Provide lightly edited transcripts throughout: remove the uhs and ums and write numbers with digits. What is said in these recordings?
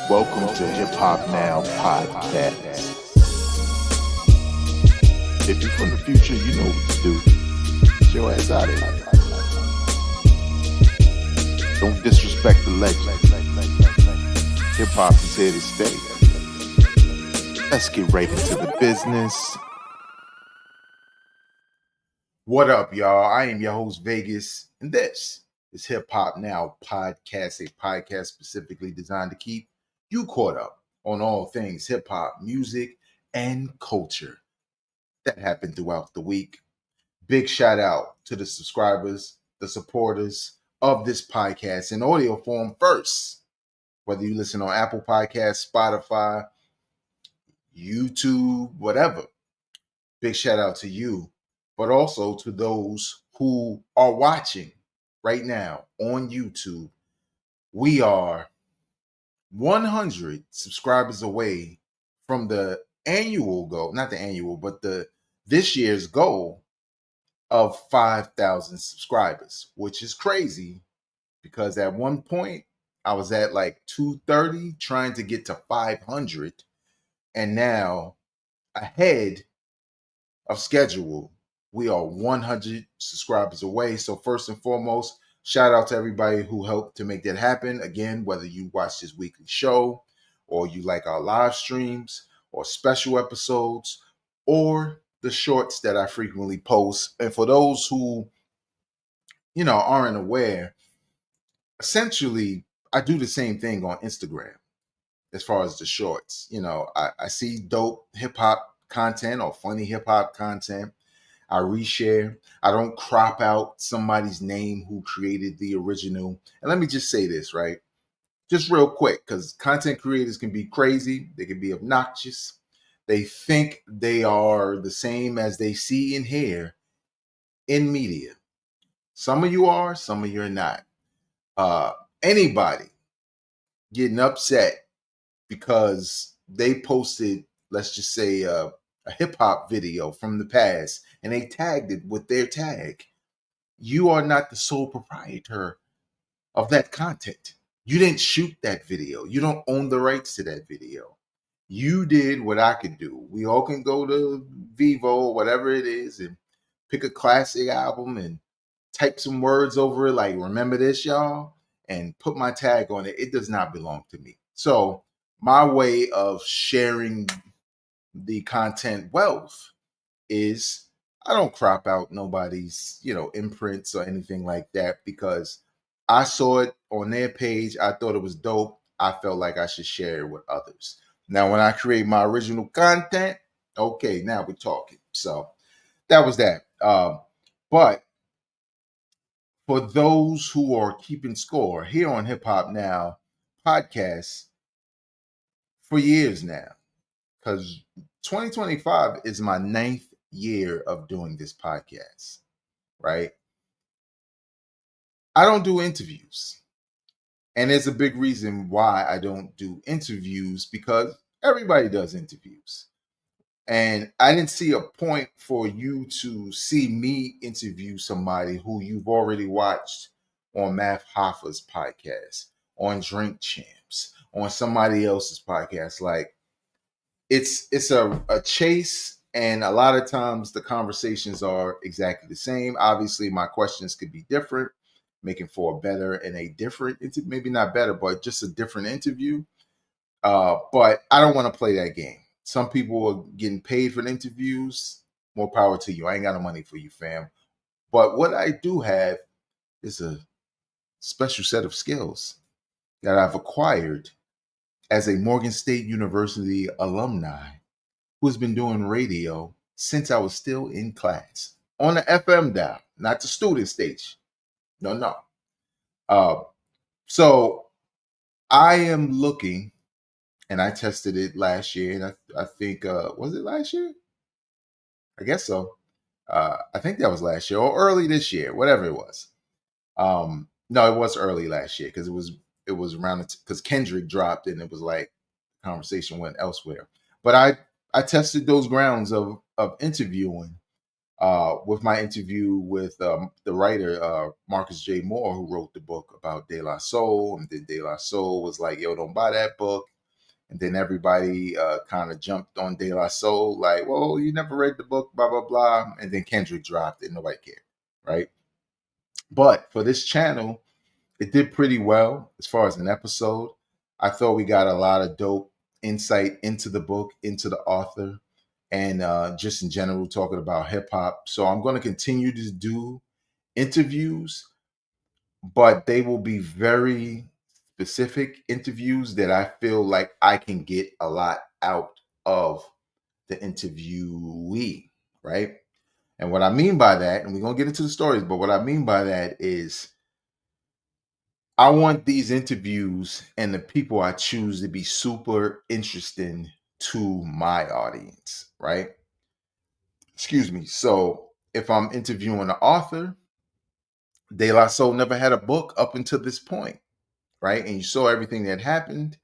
Welcome to Hip Hop Now Podcast. If you're from the future, you know what to do. Get your ass out of here. Don't disrespect the legend. Hip hop is here to stay. Let's get right into the business. What up, y'all? I am your host, Vegas, and this is Hip Hop Now Podcast, a podcast specifically designed to keep you caught up on all things hip hop, music, and culture that happened throughout the week. Big shout out to the subscribers, the supporters of this podcast in audio form first. Whether you listen on Apple Podcasts, Spotify, YouTube, whatever. Big shout out to you, but also to those who are watching right now on YouTube. We are 100 subscribers away from the annual goal, not the annual, but this year's goal of 5,000 subscribers, which is crazy because at one point I was at like 230 trying to get to 500, and now ahead of schedule, we are 100 subscribers away. So first and foremost, shout out to everybody who helped to make that happen. Again, whether you watch this weekly show or you like our live streams or special episodes or the shorts that I frequently post. And for those who, aren't aware, essentially, I do the same thing on Instagram as far as the shorts. I see dope hip hop content or funny hip hop content. I reshare. I don't crop out somebody's name who created the original. And let me just say this, right? Just real quick, because content creators can be crazy. They can be obnoxious. They think they are the same as they see and hear in media. Some of you are, some of you are not. Anybody getting upset because they posted, let's just say, a hip hop video from the past and they tagged it with their tag, you are not the sole proprietor of that content. You didn't shoot that video. You don't own the rights to that video. You did what I could do. We all can go to Vivo or whatever it is and pick a classic album and type some words over it like, remember this, y'all, and put my tag on it. It does not belong to me. So my way of sharing the content wealth is I don't crop out nobody's, imprints or anything like that because I saw it on their page. I thought it was dope. I felt like I should share it with others. Now, when I create my original content, okay, now we're talking. So that was that. But for those who are keeping score here on Hip Hop Now podcast for years now, because 2025 is my 9th year of doing this podcast, right? I don't do interviews. And there's a big reason why I don't do interviews because everybody does interviews. And I didn't see a point for you to see me interview somebody who you've already watched on Math Hoffa's podcast, on Drink Champs, on somebody else's podcast. Like, it's a chase, and a lot of times the conversations are exactly the same. Obviously, my questions could be different, making for a better and a different, maybe not better, but just a different interview. But I don't want to play that game. Some people are getting paid for the interviews. More power to you. I ain't got no money for you, fam. But what I do have is a special set of skills that I've acquired as a Morgan State University alumni who has been doing radio since I was still in class on the FM dial, not the student station. No. So I am looking, and I tested it last year, and I think, was it last year? I guess so. I think that was last year or early this year, whatever it was. No, it was early last year because it was around because Kendrick dropped and it was like conversation went elsewhere. But I tested those grounds of interviewing with my interview with the writer Marcus J. Moore, who wrote the book about De La Soul, and then De La Soul was like, "Yo, don't buy that book. And then everybody kind of jumped on De La Soul, like, well, you never read the book, blah, blah, blah. And then Kendrick dropped it. Nobody cared, right? But for this channel, it did pretty well as far as an episode. I thought we got a lot of dope insight into the book, into the author, and just in general talking about hip hop. So I'm going to continue to do interviews, but they will be very specific interviews that I feel like I can get a lot out of the interviewee, right? And what I mean by that, and we're going to get into the stories, but what I mean by that is I want these interviews and the people I choose to be super interesting to my audience, right? Excuse me. So if I'm interviewing an author, De La Soul never had a book up until this point, right? And you saw everything that happened.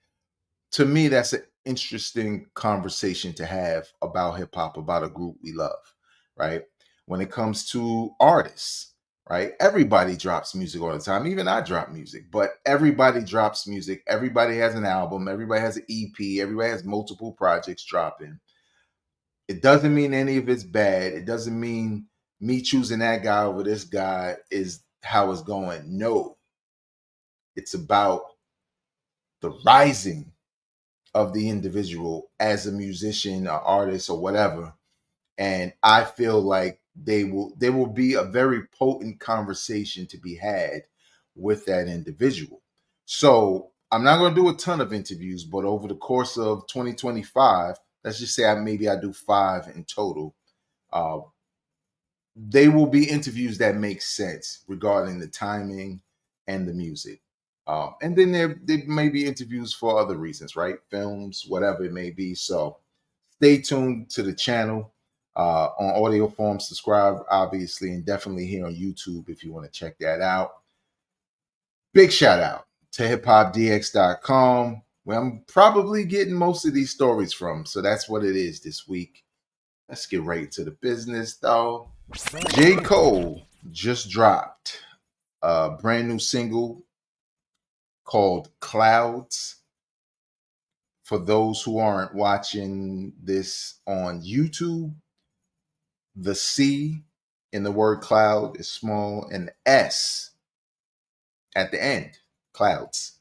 To me, that's an interesting conversation to have about hip hop, about a group we love, right? When it comes to artists, right? Everybody drops music all the time. Even I drop music, but everybody drops music. Everybody has an album. Everybody has an EP. Everybody has multiple projects dropping. It doesn't mean any of it's bad. It doesn't mean me choosing that guy over this guy is how it's going. No, it's about the rising of the individual as a musician or artist or whatever. And I feel like there will be a very potent conversation to be had with that individual. So I'm not going to do a ton of interviews, but over the course of 2025, let's just say maybe I do 5 in total. They will be interviews that make sense regarding the timing and the music. And then there may be interviews for other reasons, right? Films, whatever it may be. So stay tuned to the channel on audio form. Subscribe, obviously, and definitely here on YouTube if you want to check that out. Big shout out to hiphopdx.com, where I'm probably getting most of these stories from. So that's what it is this week. Let's get right into the business, though. J. Cole just dropped a brand new single called CLOUDs. For those who aren't watching this on YouTube, the C in the word cloud is small and the S at the end, clouds,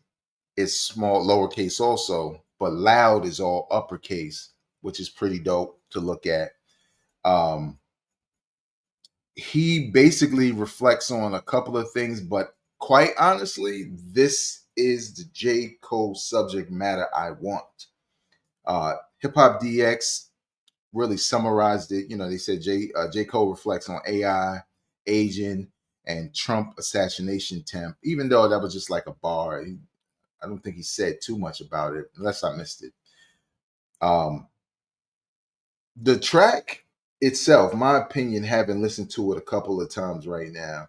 is small, lowercase also, but loud is all uppercase, which is pretty dope to look at. He basically reflects on a couple of things, but quite honestly, this is the J. Cole subject matter I want. Hip Hop DX really summarized it. You know, they said J. Cole reflects on AI, aging, and Trump assassination attempt, even though that was just like a bar. I don't think he said too much about it, unless I missed it. The track itself, my opinion, having listened to it a couple of times right now,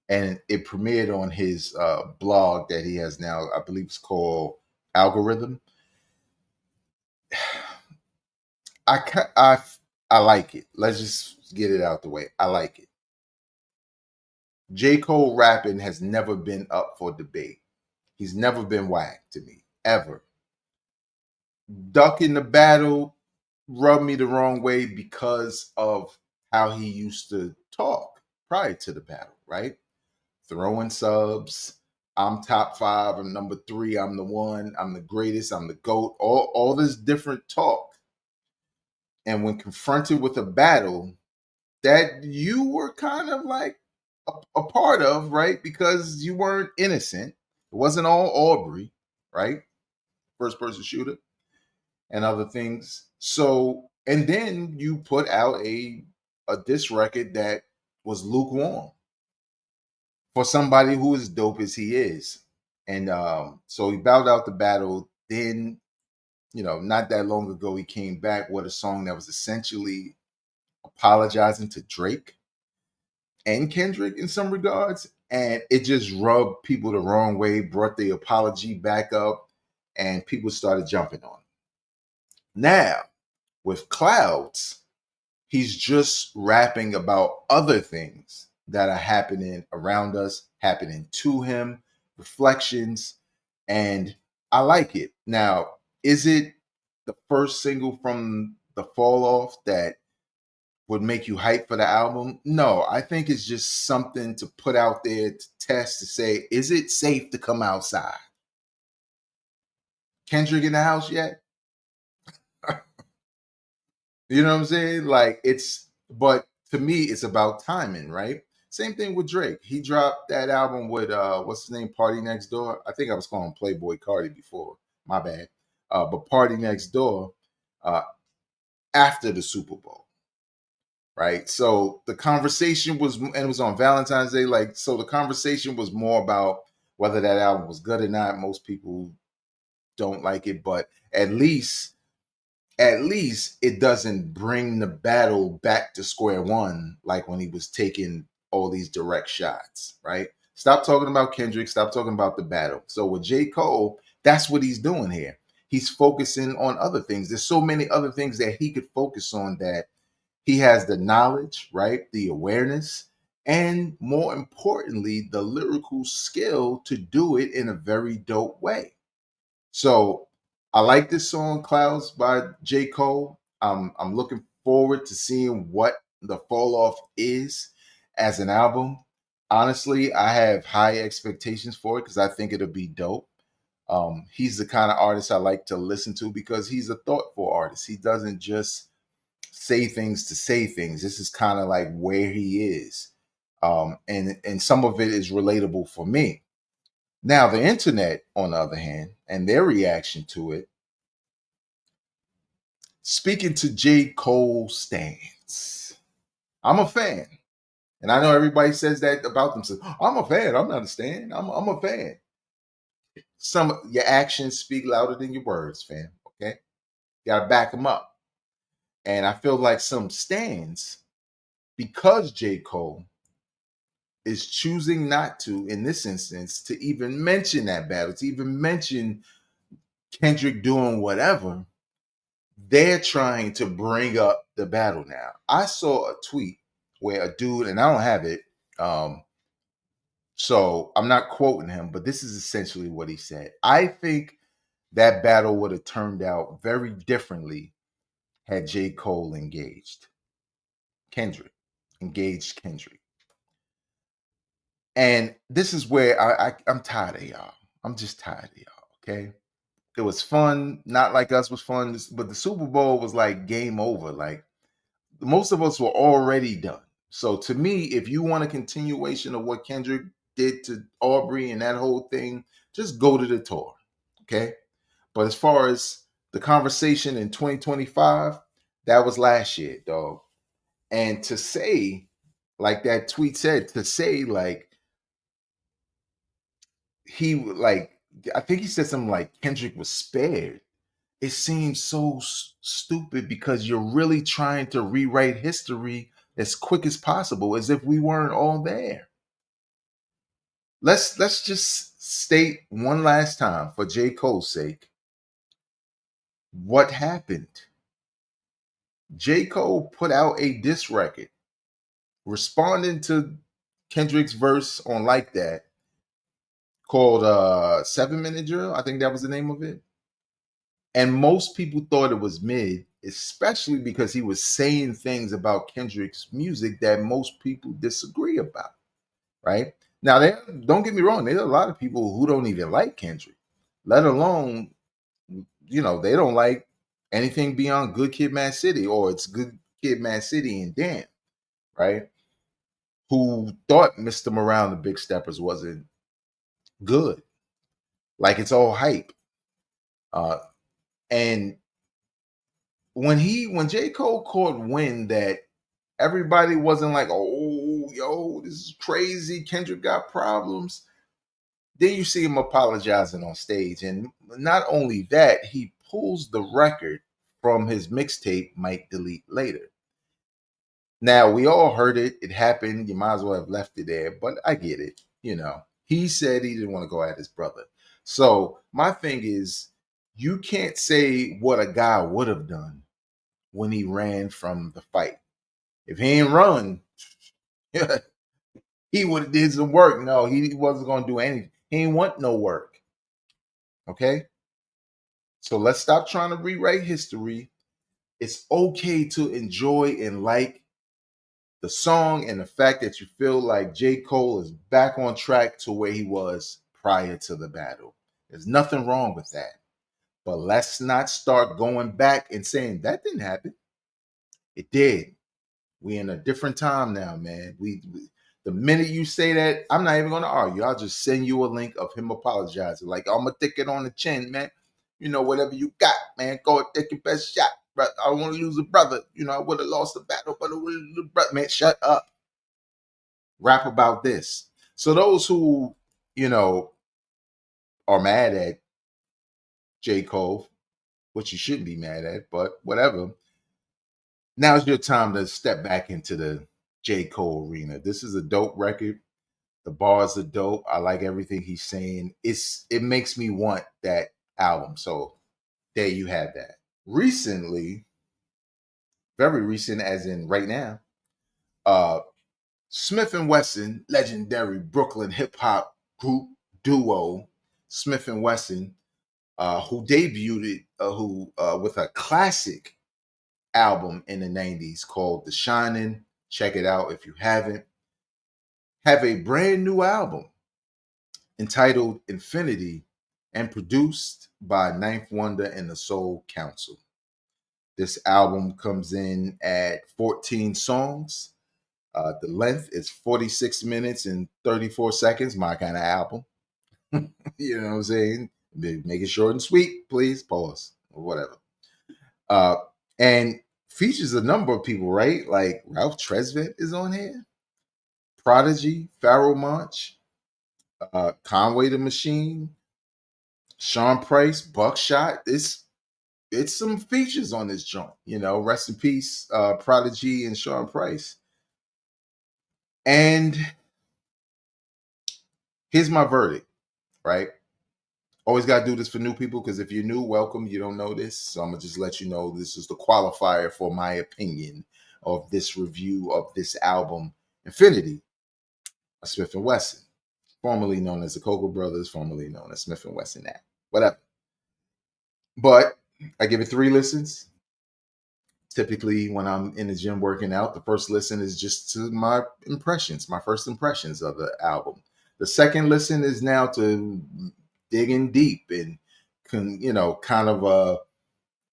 and it premiered on his blog that he has now. I believe it's called Algorithm. I like it. Let's just get it out the way. I like it. J. Cole rapping has never been up for debate. He's never been whack to me, ever. Duck in the battle rubbed me the wrong way because of how he used to talk prior to the battle, right? Throwing subs. I'm top 5. I'm number 3. I'm the one. I'm the greatest. I'm the GOAT. All this different talk. And when confronted with a battle that you were kind of like a part of, right? Because you weren't innocent. It wasn't all Aubrey, right? First person shooter and other things. So, and then you put out a diss record that was lukewarm for somebody who is dope as he is. And so he bowed out the battle. Then, you know, not that long ago, he came back with a song that was essentially apologizing to Drake and Kendrick in some regards. And it just rubbed people the wrong way, brought the apology back up, and people started jumping on it. Now, with Clouds, he's just rapping about other things that are happening around us, happening to him, reflections. And I like it. Now, is it the first single from the fall off that would make you hype for the album? No, I think it's just something to put out there to test to say, is it safe to come outside? Kendrick in the house yet? You know what I'm saying? Like but to me, it's about timing, right? Same thing with Drake. He dropped that album with what's his name, Party Next Door. I think I was calling Playboy Cardi before. My bad. But Party Next Door uh, after the Super Bowl, right? So the conversation was, and it was on Valentine's Day. Like, so the conversation was more about whether that album was good or not. Most people don't like it, but at least it doesn't bring the battle back to square one like when he was taking all these direct shots, right? Stop talking about Kendrick, stop talking about the battle. So with J. Cole, that's what he's doing here. He's focusing on other things. There's so many other things that he could focus on, that he has the knowledge, right? The awareness, and more importantly, the lyrical skill to do it in a very dope way. So I like this song "Clouds" by J. Cole. I'm looking forward to seeing what the fall off is as an album. Honestly, I have high expectations for it because I think it'll be dope. He's the kind of artist I like to listen to because he's a thoughtful artist. He doesn't just say things to say things. This is kind of like where he is, and some of it is relatable for me. Now, the internet, on the other hand, and their reaction to it, speaking to J. Cole stance. I'm a fan. And I know everybody says that about themselves. I'm a fan. I'm not a stan. I'm a fan. Your actions speak louder than your words, fam. Okay? You gotta back them up. And I feel like some stands, because J. Cole is choosing not to, in this instance, to even mention that battle, to even mention Kendrick doing whatever, they're trying to bring up the battle now. I saw a tweet where a dude, and I don't have it, so I'm not quoting him, but this is essentially what he said. I think that battle would have turned out very differently had J. Cole Kendrick, engaged Kendrick. And this is where I'm tired of y'all. I'm just tired of y'all. Okay. It was fun. Not Like Us was fun, but the Super Bowl was like game over. Like, most of us were already done. So to me, if you want a continuation of what Kendrick did to Aubrey and that whole thing, just go to the tour. Okay. But as far as the conversation in 2025, that was last year, dog. And to say, like that tweet said, to say like like, I think he said something like Kendrick was spared. It seems so stupid because you're really trying to rewrite history as quick as possible, as if we weren't all there. Let's just state one last time, for J. Cole's sake, what happened. J. Cole put out a diss record responding to Kendrick's verse on Like That, called 7 Minute Drill. I think that was the name of it. And most people thought it was mid, especially because he was saying things about Kendrick's music that most people disagree about, right? Now, don't get me wrong, there's a lot of people who don't even like Kendrick, let alone, they don't like anything beyond Good Kid, Mad City, or it's Good Kid, Mad City and Damn, right? Who thought Mr. Morale and the Big Steppers wasn't good. Like, it's all hype. And when J. Cole caught wind that everybody wasn't like, oh, yo, this is crazy, Kendrick got problems, then you see him apologizing on stage. And not only that, he pulls the record from his mixtape, Might Delete Later. Now, we all heard it. It happened. You might as well have left it there, but I get it. He said he didn't want to go at his brother. So my thing is, you can't say what a guy would have done when he ran from the fight. If he ain't run, he would have did some work. No, he wasn't going to do anything. He ain't want no work. Okay? So let's stop trying to rewrite history. It's okay to enjoy and like the song and the fact that you feel like J. Cole is back on track to where he was prior to the battle. There's nothing wrong with that. But let's not start going back and saying that didn't happen. It did. We in a different time now, man. The minute you say that, I'm not even gonna argue. I'll just send you a link of him apologizing. Like, I'm gonna take it on the chin, man. You know, whatever you got, man. Go and take your best shot. But I don't want to lose a brother. You know, I would have lost the battle, but I would have lose a brother. Man, shut up. Rap about this. So those who, you know, are mad at J. Cole, which you shouldn't be mad at, but whatever. Now's your time to step back into the J. Cole arena. This is a dope record. The bars are dope. I like everything he's saying. It makes me want that album. So there you have that. Recently, very recent, as in right now, uh Smif-n-Wessun, legendary Brooklyn hip hop group duo, Smif-n-Wessun, who debuted who with a classic album in the 90s called The Shining. Check it out if you haven't. Have a brand new album entitled Infinity and produced by Ninth Wonder and the Soul Council. This album comes in at 14 songs. The length is 46 minutes and 34 seconds, my kind of album. You know what I'm saying? Make it short and sweet, please. Pause or whatever. Uh, and features a number of people, right? Like Ralph Tresvant is on here, Prodigy, Pharoah Monch, Conway the Machine, Sean Price, Buckshot. It's some features on this joint. You know, rest in peace, Prodigy and Sean Price. And here's my verdict, right? Always got to do this for new people because if you're new, welcome. You don't know this. So I'm going to just let you know this is the qualifier for my opinion of this review of this album, Infinity, a Smif-n-Wessun, formerly known as the Cocoa Brothers, formerly known as Smif-n-Wessun now. Whatever. But I give it 3 listens. Typically, when I'm in the gym working out, the first listen is just to my impressions, my first impressions of the album. The second listen is now to digging deep and kind of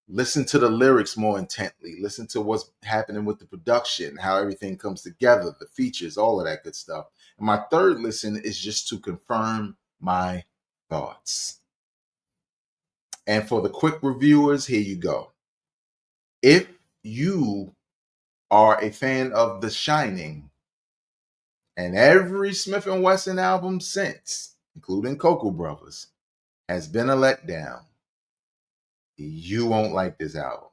listen to the lyrics more intently, listen to what's happening with the production, how everything comes together, the features, all of that good stuff. And my third listen is just to confirm my thoughts. And for the quick reviewers, here you go. If you are a fan of The Shining and every Smif-n-Wessun album since, including Cocoa Brothers, has been a letdown, you won't like this album.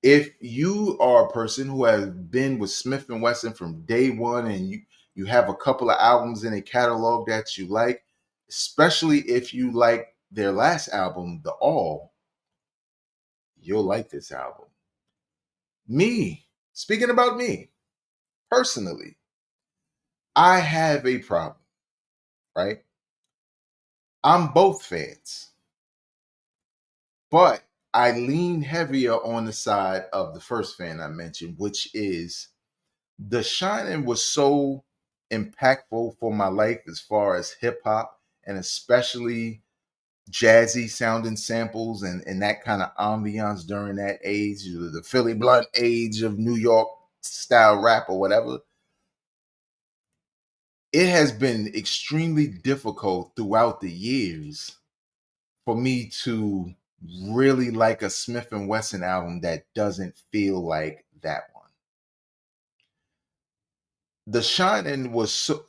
If you are a person who has been with Smif-n-Wessun from day one and you have a couple of albums in a catalog that you like, especially if you like their last album, The All, you'll like this album. Me, speaking about me, personally, I have a problem, right? I'm both fans, but I lean heavier on the side of the first fan I mentioned, which is The Shining was so impactful for my life as far as hip hop and especially jazzy sounding samples and that kind of ambiance during that age, the Philly Blunt age of New York style rap or whatever. It has been extremely difficult throughout the years for me to really like a Smif-n-Wessun album that doesn't feel like that one. The Shining was so.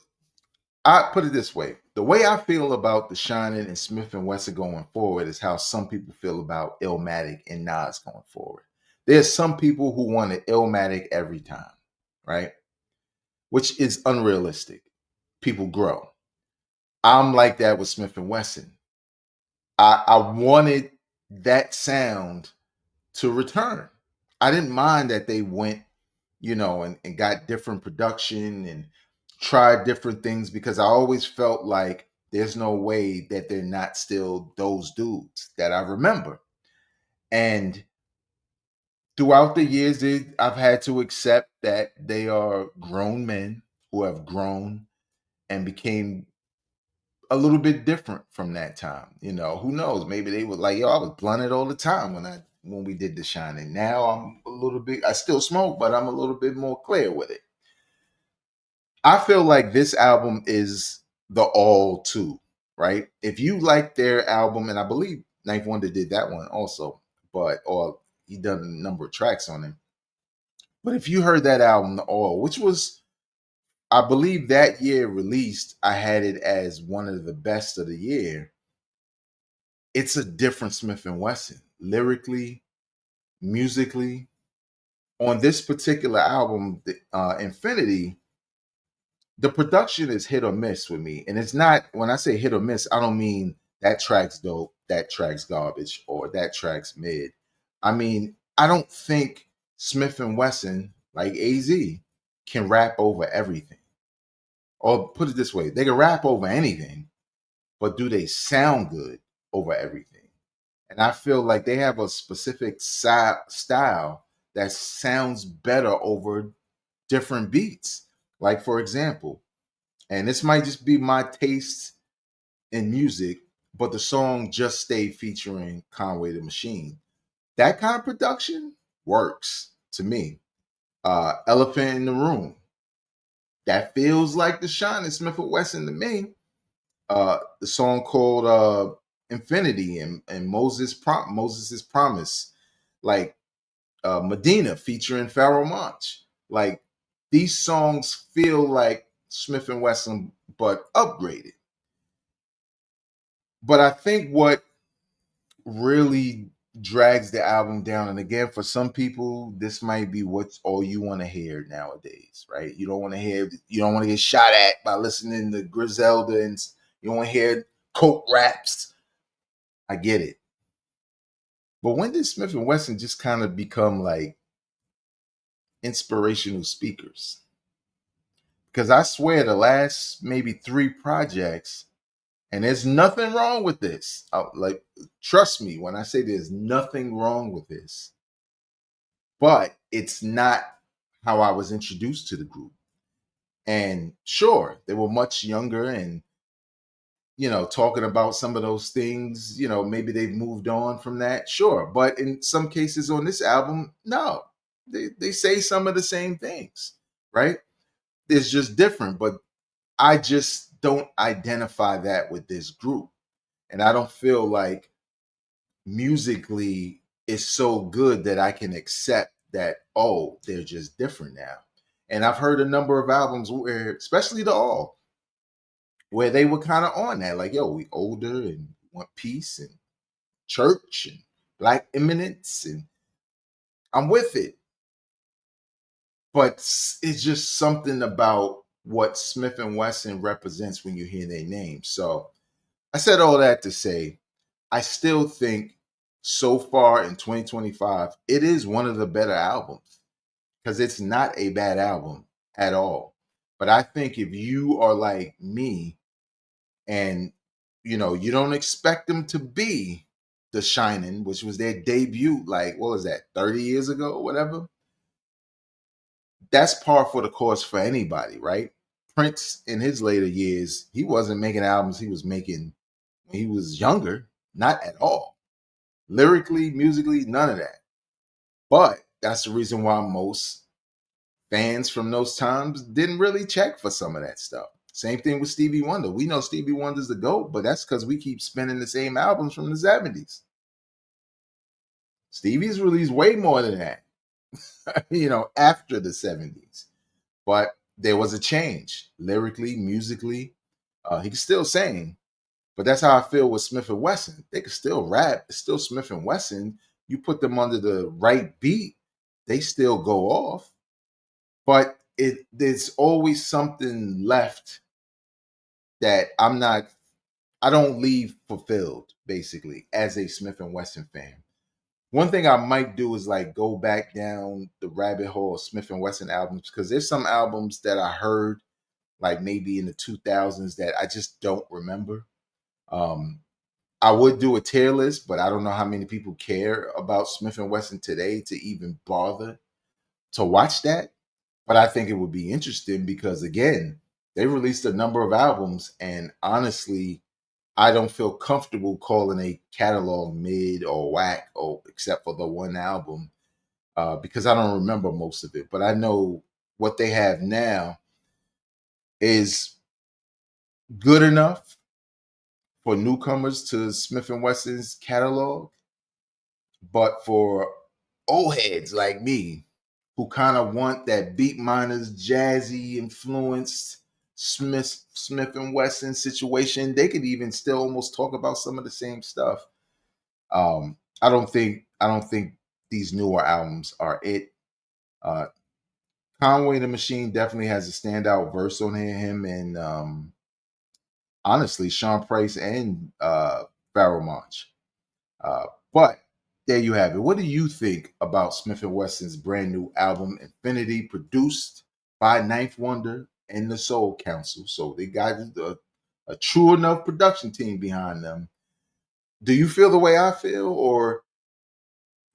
I put it this way: the way I feel about The Shining and Smif-n-Wessun going forward is how some people feel about Illmatic and Nas going forward. There's some people who want an Illmatic every time, right? Which is unrealistic. People grow. I'm like that with Smif-n-Wessun. I wanted that sound to return. I didn't mind that they went, and got different production and tried different things because I always felt like there's no way that they're not still those dudes that I remember. And throughout the years, I've had to accept that they are grown men who have grown and became a little bit different from that time. Who knows? Maybe they were like, yo, I was blunted all the time when we did The Shining. Now I'm a little bit, I still smoke, but I'm a little bit more clear with it. I feel like this album is the all two, right? If you like their album, and I believe Ninth Wonder did that one also, or he done a number of tracks on it. But if you heard that album, The All, which was, I believe that year released, I had it as one of the best of the year. It's a different Smif-n-Wessun, lyrically, musically. On this particular album, Infinity, the production is hit or miss with me. And it's not, when I say hit or miss, I don't mean that track's dope, that track's garbage, or that track's mid. I mean, I don't think Smif-n-Wessun, like AZ, can rap over everything. Or put it this way, they can rap over anything, but do they sound good over everything? And I feel like they have a specific style that sounds better over different beats. Like, for example, and this might just be my taste in music, but the song Just Stay featuring Conway the Machine, that kind of production works to me. Elephant in the Room, that feels like the Shining Smif-n-Wessun to me. The song called Infinity and Moses' Promise, like Medina featuring Pharoah Monch. Like, these songs feel like Smif-n-Wessun but upgraded. But I think what really drags the album down, and again, for some people, this might be what's all you want to hear nowadays, right? You don't want to get shot at by listening to Griselda, and you don't want to hear coke raps. I get it. But when did Smif-n-Wessun just kind of become like inspirational speakers? Because I swear the last maybe 3 projects, and there's nothing wrong with this. Like, trust me when I say there's nothing wrong with this, but it's not how I was introduced to the group. And sure, they were much younger and, talking about some of those things, maybe they've moved on from that. Sure. But in some cases on this album, no, they say some of the same things, right? It's just different. But I just don't identify that with this group. And I don't feel like musically it's so good that I can accept that, oh, they're just different now. And I've heard a number of albums where, especially the All, where they were kind of on that, like, yo, we older and want peace and church and black eminence, and I'm with it. But it's just something about what Smif-n-Wessun represents when you hear their name. So I said all that to say, I still think so far in 2025, it is one of the better albums because it's not a bad album at all. But I think if you are like me and you don't expect them to be The Shining, which was their debut, like, what was that, 30 years ago or whatever? That's par for the course for anybody, right? Prince in his later years, he wasn't making albums he was making when he was younger, not at all. Lyrically, musically, none of that. But that's the reason why most fans from those times didn't really check for some of that stuff. Same thing with Stevie Wonder. We know Stevie Wonder's the GOAT, but that's because we keep spinning the same albums from the 70s. Stevie's released way more than that, after the 70s. But there was a change lyrically, musically. He can still sing, but that's how I feel with Smif-n-Wessun. They can still rap. It's still Smif-n-Wessun. You put them under the right beat, they still go off. But there's always something left that I don't leave fulfilled, basically, as a Smif-n-Wessun fan. One thing I might do is like go back down the rabbit hole of Smif-n-Wessun albums, because there's some albums that I heard like maybe in the 2000s that I just don't remember. Um, I would do a tier list, but I don't know how many people care about Smif-n-Wessun today to even bother to watch that. But I think it would be interesting because again, they released a number of albums, and honestly, I don't feel comfortable calling a catalog mid or whack, or except for the one album, because I don't remember most of it. But I know what they have now is good enough for newcomers to Smif-n-Wesson's catalog, but for old heads like me who kind of want that beat miners jazzy influenced Smith and Wesson situation, they could even still almost talk about some of the same stuff. I don't think these newer albums are it. Uh, Conway the Machine definitely has a standout verse on here. Him and honestly Sean Price and Pharoah Monch. But there you have it. What do you think about Smif-n-Wesson's brand new album Infinity, produced by Ninth Wonder and the Soul Council? So they got a true enough production team behind them. Do you feel the way I feel, or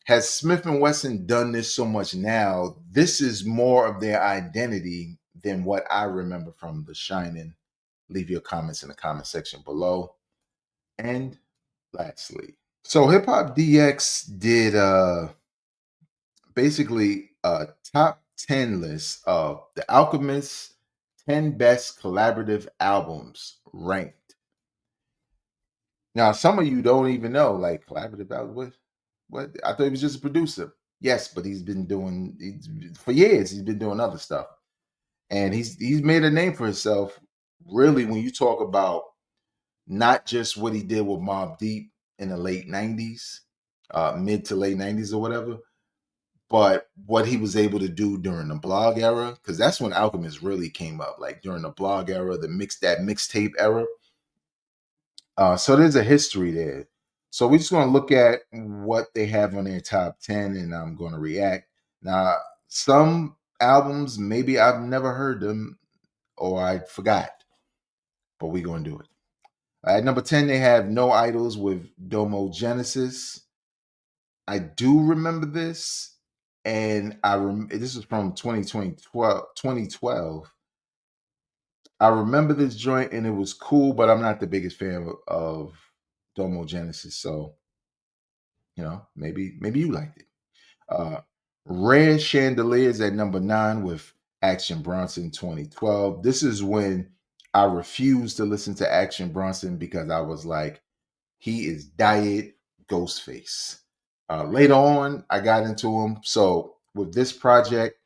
has Smif-n-Wessun done this so much now? This is more of their identity than what I remember from The Shining. Leave your comments in the comment section below. And lastly, so Hip Hop DX did basically a top 10 list of the Alchemist 10 best collaborative albums ranked. Now, some of you don't even know, like, collaborative album. What? I thought he was just a producer. Yes, but for years. He's been doing other stuff, and he's made a name for himself. Really, when you talk about not just what he did with Mobb Deep in the late '90s, mid to late '90s or whatever, but what he was able to do during the blog era, because that's when Alchemist really came up, like during the blog era, that mixtape era. So there's a history there. So we're just going to look at what they have on their top 10, and I'm going to react. Now, some albums, maybe I've never heard them or I forgot, but we're going to do it. At number 10, they have No Idols with Domo Genesis. I do remember this, and this is from 2012. I remember this joint, and it was cool, but I'm not the biggest fan of Domo Genesis, so maybe you liked it. Uh, Red Chandeliers at number 9 with Action Bronson 2012. This is when I refused to listen to Action Bronson because I was like, he is diet Ghostface. Later on, I got into him. So with this project,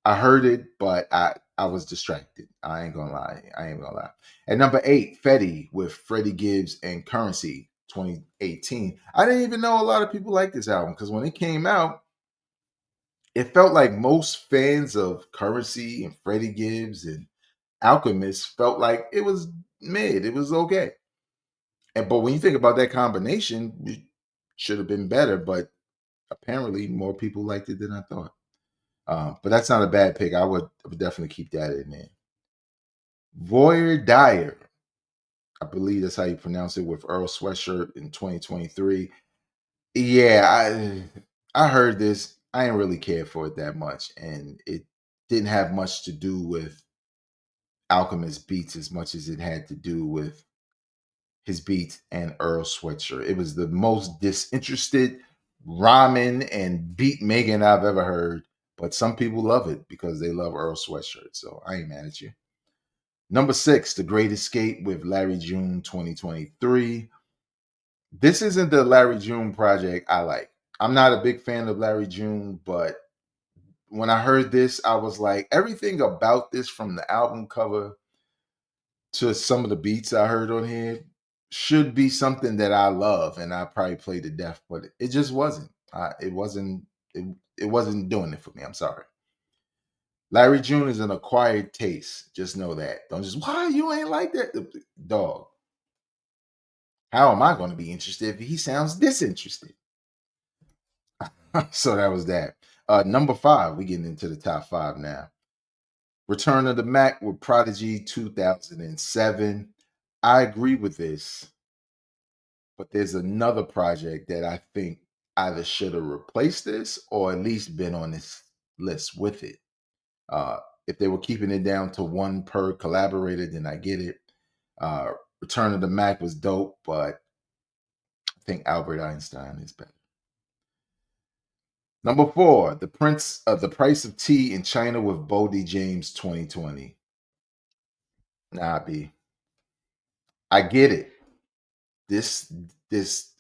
I heard it, but I was distracted. I ain't gonna lie. At number 8, Fetty with Freddie Gibbs and Currency 2018. I didn't even know a lot of people like this album because when it came out, it felt like most fans of Currency and Freddie Gibbs and Alchemist felt like it was mid. It was okay. But when you think about that combination, it should have been better. But apparently, more people liked it than I thought. But that's not a bad pick. I would definitely keep that in there. Voyeur Dyer, I believe that's how you pronounce it, with Earl Sweatshirt in 2023. Yeah, I heard this. I didn't really care for it that much, and it didn't have much to do with Alchemist beats as much as it had to do with his beats and Earl Sweatshirt. It was the most disinterested rhyming and beat making I've ever heard. But some people love it because they love Earl Sweatshirt. So I ain't mad at you. Number 6, The Great Escape with Larry June 2023. This isn't the Larry June project I like. I'm not a big fan of Larry June, but when I heard this, I was like, everything about this, from the album cover to some of the beats I heard on here, should be something that I love and I probably play to death, but it just wasn't. It wasn't doing it for me. I'm sorry. Larry June is an acquired taste. Just know that. Don't just, why you ain't like that, dog. How am I going to be interested if he sounds disinterested? So that was that. Number 5, we getting into the top 5 now. Return of the Mac with Prodigy 2007. I agree with this, but there's another project that I think either should have replaced this or at least been on this list with it. Uh, if they were keeping it down to one per collaborator, then I get it. Uh, Return of the Mac was dope, but I think Albert Einstein is better. Number 4, The Price of Tea in China with Bodie James 2020. Nah, B. I get it. This this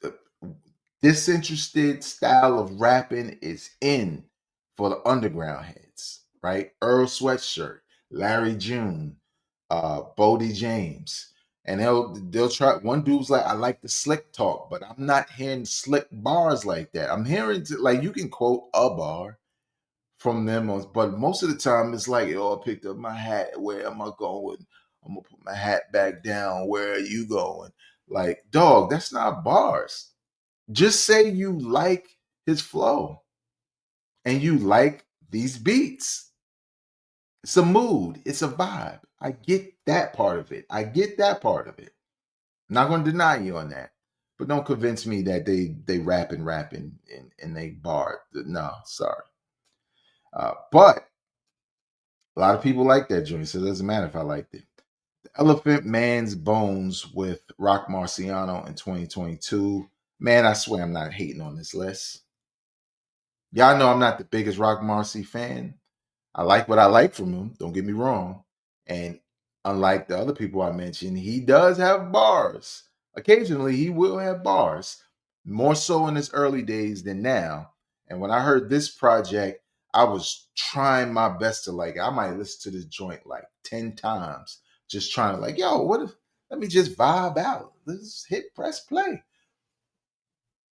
disinterested style of rapping is in for the underground heads, right? Earl Sweatshirt, Larry June, Bodie James. And they'll try. One dude's like, I like the slick talk, but I'm not hearing slick bars like that. I'm hearing like you can quote a bar from them, but most of the time it's like, oh, I picked up my hat. Where am I going? I'm gonna put my hat back down. Where are you going? Like, dog, that's not bars. Just say you like his flow and you like these beats. It's a mood, it's a vibe. I get that part of it. I get that part of it. I'm not going to deny you on that. But don't convince me that they rapping and they bar. No, sorry. But a lot of people like that joint, so it doesn't matter if I liked it. The Elephant Man's Bones with Rock Marciano in 2022. Man, I swear I'm not hating on this list. Y'all know I'm not the biggest Rock Marcy fan. I like what I like from him. Don't get me wrong. And unlike the other people I mentioned, he does have bars. Occasionally, he will have bars, more so in his early days than now. And when I heard this project, I was trying my best to like it. I might listen to this joint like 10 times, just trying to like, yo, what if, let me just vibe out. Let's hit press play.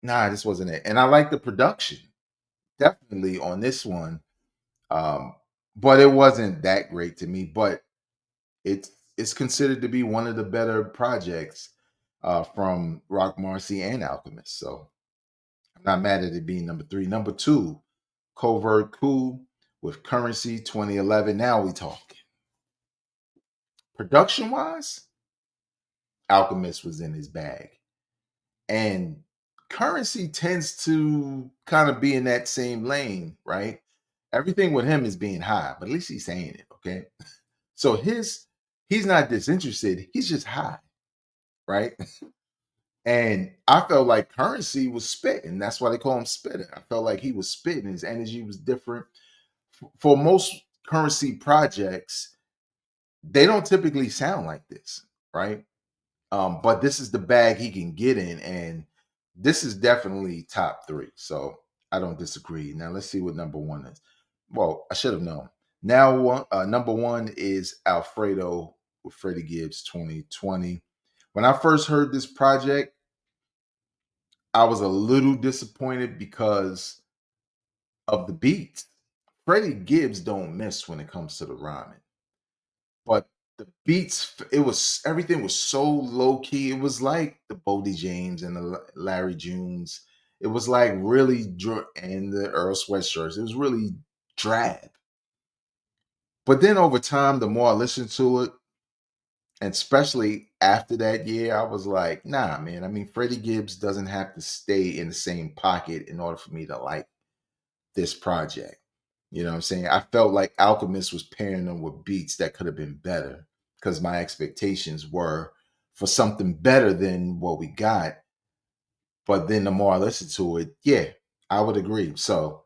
Nah, this wasn't it. And I like the production. Definitely on this one. Um, but it wasn't that great to me. But it's considered to be one of the better projects from Rock Marcy and Alchemist. So I'm not mad at it being number 3. Number 2, Covert Coup with Currency 2011. Now we talking. Production wise, Alchemist was in his bag. And Currency tends to kind of be in that same lane, right? Everything with him is being high, but at least he's saying it, okay? So he's not disinterested, he's just high, right? And I felt like Currency was spitting. That's why they call him spitting. I felt like he was spitting. His energy was different. For most Currency projects, they don't typically sound like this, right? But this is the bag he can get in, and this is definitely top 3. So I don't disagree. Now let's see what number 1 is. Well, I should have known. Now, number 1 is Alfredo with Freddie Gibbs 2020. When I first heard this project, I was a little disappointed because of the beats. Freddie Gibbs don't miss when it comes to the rhyming, but the beats, it was everything was so low key. It was like the Bodie James and the Larry Junes. It was like really and the Earl Sweatshirts. It was really drab. But then over time, the more I listened to it, and especially after that year, I was like, nah, man. I mean, Freddie Gibbs doesn't have to stay in the same pocket in order for me to like this project. You know what I'm saying? I felt like Alchemist was pairing them with beats that could have been better because my expectations were for something better than what we got. But then the more I listened to it, yeah, I would agree. So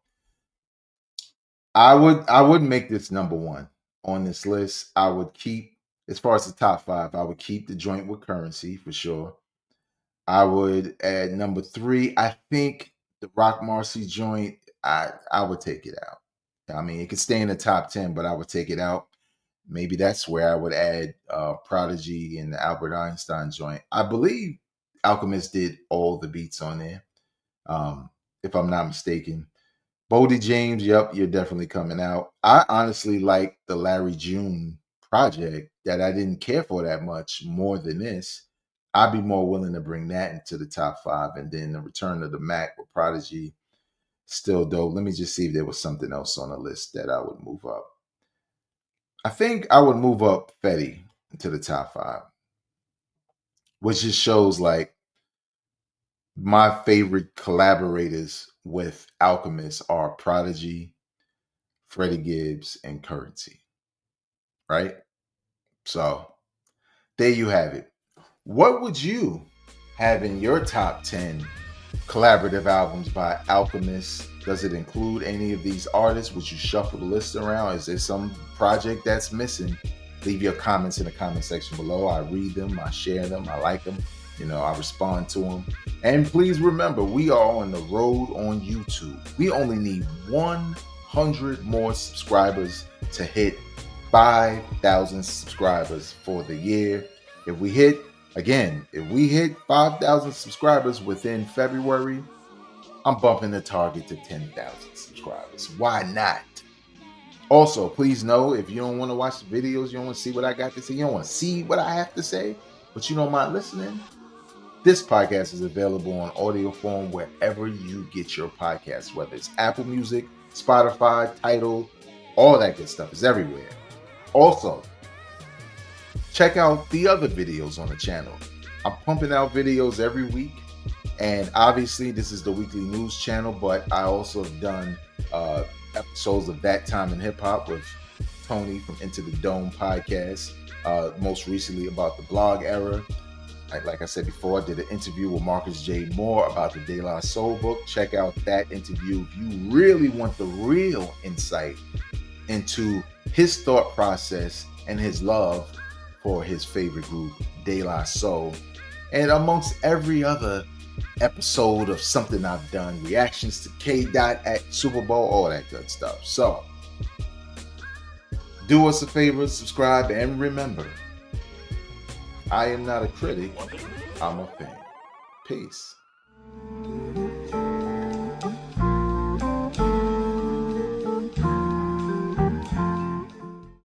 I would make this number 1 on this list. I would keep, as far as the top 5, I would keep the joint with Currency for sure. I would add number 3. I think the Rock Marcy joint, I would take it out. I mean, it could stay in the top 10, but I would take it out. Maybe that's where I would add Prodigy and the Albert Einstein joint. I believe Alchemist did all the beats on there, if I'm not mistaken. Bodie James, yep, you're definitely coming out. I honestly like the Larry June project that I didn't care for that much more than this. I'd be more willing to bring that into the top 5, and then the Return of the Mac with Prodigy, still dope. Let me just see if there was something else on the list that I would move up. I think I would move up Fetty to the top 5, which just shows like my favorite collaborators with Alchemist are Prodigy, Freddie Gibbs, and Currency. Right? So there you have it. What would you have in your top 10 collaborative albums by Alchemist? Does it include any of these artists? Would you shuffle the list around? Is there some project that's missing? Leave your comments in the comment section below. I read them, I share them, I like them. I respond to them. And please remember, we are on the road on YouTube. We only need 100 more subscribers to hit 5,000 subscribers for the year. If we hit 5,000 subscribers within February, I'm bumping the target to 10,000 subscribers. Why not? Also, please know, if you don't want to watch the videos, you don't want to see what I got to say, you don't want to see what I have to say, but you don't mind listening, this podcast is available on audio form wherever you get your podcasts, whether it's Apple Music, Spotify, Tidal, all that good stuff is everywhere. Also, check out the other videos on the channel. I'm pumping out videos every week, and obviously this is the weekly news channel, but I also have done episodes of That Time in Hip Hop with Tony from Into the Dome podcast, most recently about the blog era. Like I said before, I did an interview with Marcus J. Moore about the De La Soul book. Check out that interview if you really want the real insight into his thought process and his love for his favorite group, De La Soul. And amongst every other episode of something I've done, reactions to K-Dot at Super Bowl, all that good stuff. So, do us a favor, subscribe, and remember, I am not a critic, I'm a fan. Peace.